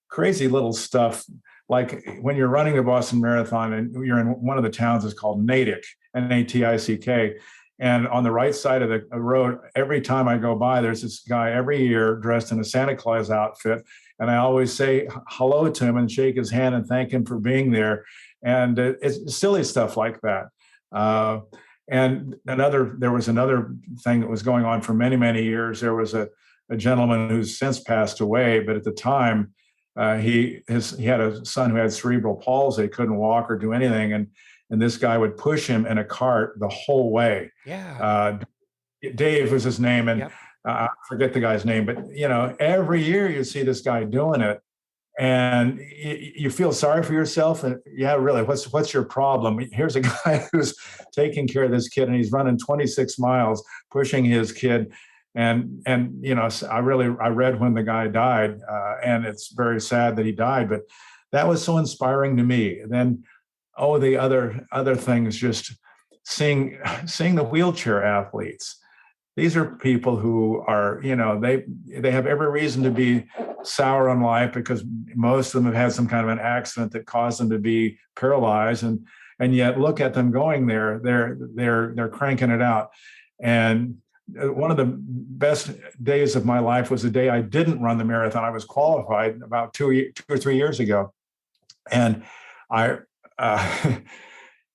Crazy little stuff. Like when you're running the Boston Marathon and you're in one of the towns is called Natick, Natick. And on the right side of the road, every time I go by, there's this guy every year dressed in a Santa Claus outfit. And I always say hello to him and shake his hand and thank him for being there. And it's silly stuff like that. And there was another thing that was going on for many, many years. There was a gentleman who's since passed away, but at the time, he had a son who had cerebral palsy, couldn't walk or do anything, and this guy would push him in a cart the whole way. Yeah. Dave was his name, and Yep. I forget the guy's name, but every year you see this guy doing it, and you feel sorry for yourself. And yeah, really, what's your problem? Here's a guy who's taking care of this kid, and he's running 26 miles, pushing his kid. And I read when the guy died, and it's very sad that he died, but that was so inspiring to me. And then, the other things, just seeing the wheelchair athletes. These are people who are, they have every reason to be sour on life because most of them have had some kind of an accident that caused them to be paralyzed, and yet look at them going there. They're cranking it out. And one of the best days of my life was the day I didn't run the marathon. I was qualified about 2 or 3 years ago, and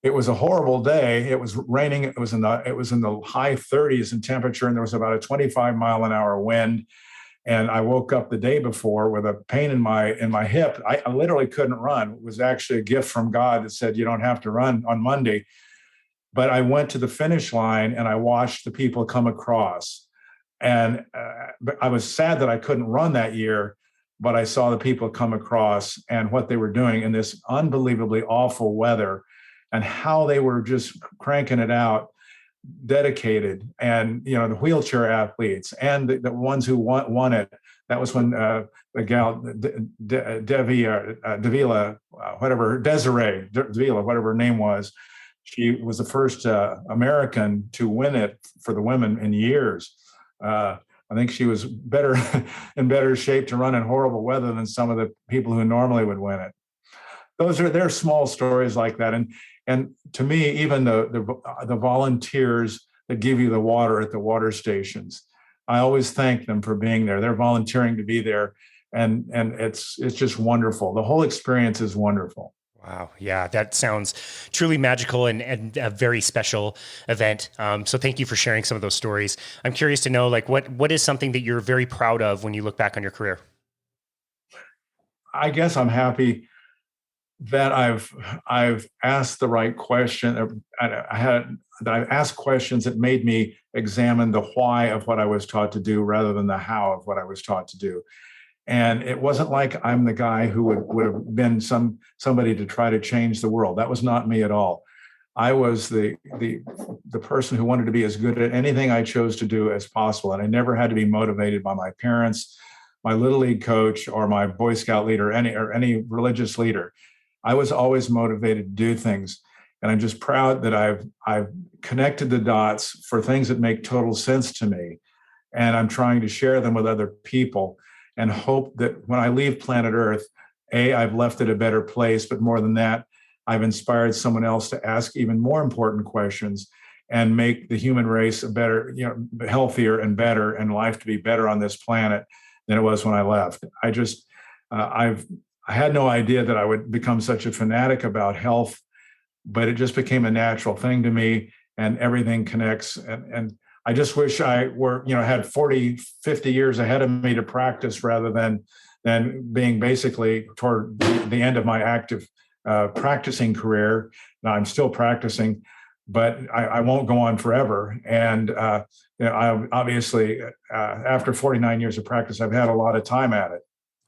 it was a horrible day. It was raining. It was in the high 30s in temperature, and there was about a 25-mile-an-hour wind. And I woke up the day before with a pain in my hip. I literally couldn't run. It was actually a gift from God that said you don't have to run on Monday. But I went to the finish line and I watched the people come across. And I was sad that I couldn't run that year, but I saw the people come across and what they were doing in this unbelievably awful weather and how they were just cranking it out, dedicated. And, the wheelchair athletes and the ones who won it, That was when the gal Davila, Desiree Davila, whatever her name was, she was the first American to win it for the women in years. I think she was better in better shape to run in horrible weather than some of the people who normally would win it. They're small stories like that, and to me, even the volunteers that give you the water at the water stations, I always thank them for being there. They're volunteering to be there, and it's just wonderful. The whole experience is wonderful. Wow. Yeah, that sounds truly magical and a very special event. So thank you for sharing some of those stories. I'm curious to know, like, what is something that you're very proud of when you look back on your career? I guess I'm happy that I've asked the right question. I asked questions that made me examine the why of what I was taught to do rather than the how of what I was taught to do. And it wasn't like I'm the guy who would have been somebody to try to change the world. That was not me at all. I was the person who wanted to be as good at anything I chose to do as possible. And I never had to be motivated by my parents, my Little League coach, or my Boy Scout leader, or any religious leader. I was always motivated to do things. And I'm just proud that I've connected the dots for things that make total sense to me. And I'm trying to share them with other people and hope that when I leave planet Earth, I've left it a better place, but more than that, I've inspired someone else to ask even more important questions and make the human race a better, healthier and better, and life to be better on this planet than it was when I left. I had no idea that I would become such a fanatic about health, but it just became a natural thing to me, and everything connects. And I just wish I had 40, 50 years ahead of me to practice rather than being basically toward the end of my active practicing career. Now I'm still practicing, but I won't go on forever. And I obviously, after 49 years of practice, I've had a lot of time at it.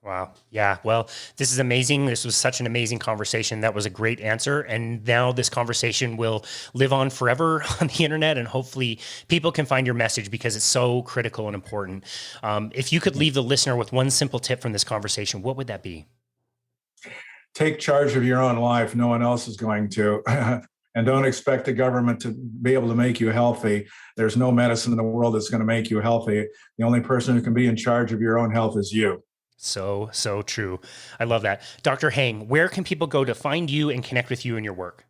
Wow. Yeah. Well, this is amazing. This was such an amazing conversation. That was a great answer. And now this conversation will live on forever on the internet, and hopefully people can find your message because it's so critical and important. If you could leave the listener with one simple tip from this conversation, what would that be? Take charge of your own life. No one else is going to. And don't expect the government to be able to make you healthy. There's no medicine in the world that's going to make you healthy. The only person who can be in charge of your own health is you. So true. I love that. Dr. Hang, where can people go to find you and connect with you and your work?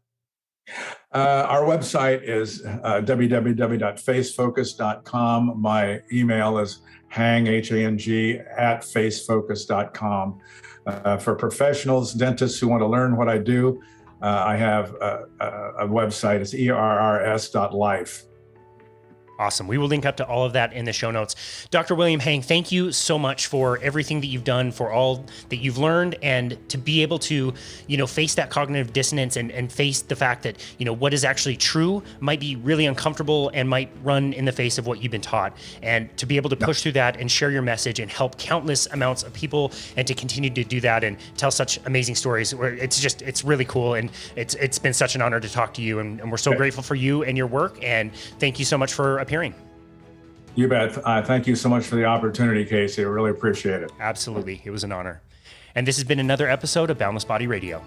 Our website is www.facefocus.com. My email is hang, H-A-N-G, @facefocus.com. For professionals, dentists who want to learn what I do, I have a website. It's errs.life. Awesome. We will link up to all of that in the show notes. Dr. William Hang, thank you so much for everything that you've done, for all that you've learned, and to be able to, face that cognitive dissonance and face the fact that, what is actually true might be really uncomfortable and might run in the face of what you've been taught. And to be able to push through that and share your message and help countless amounts of people, and to continue to do that and tell such amazing stories, where it's really cool. And it's been such an honor to talk to you. And we're so grateful for you and your work. And thank you so much for appearing. You bet. Thank you so much for the opportunity, Casey. I really appreciate it. Absolutely. It was an honor. And this has been another episode of Boundless Body Radio.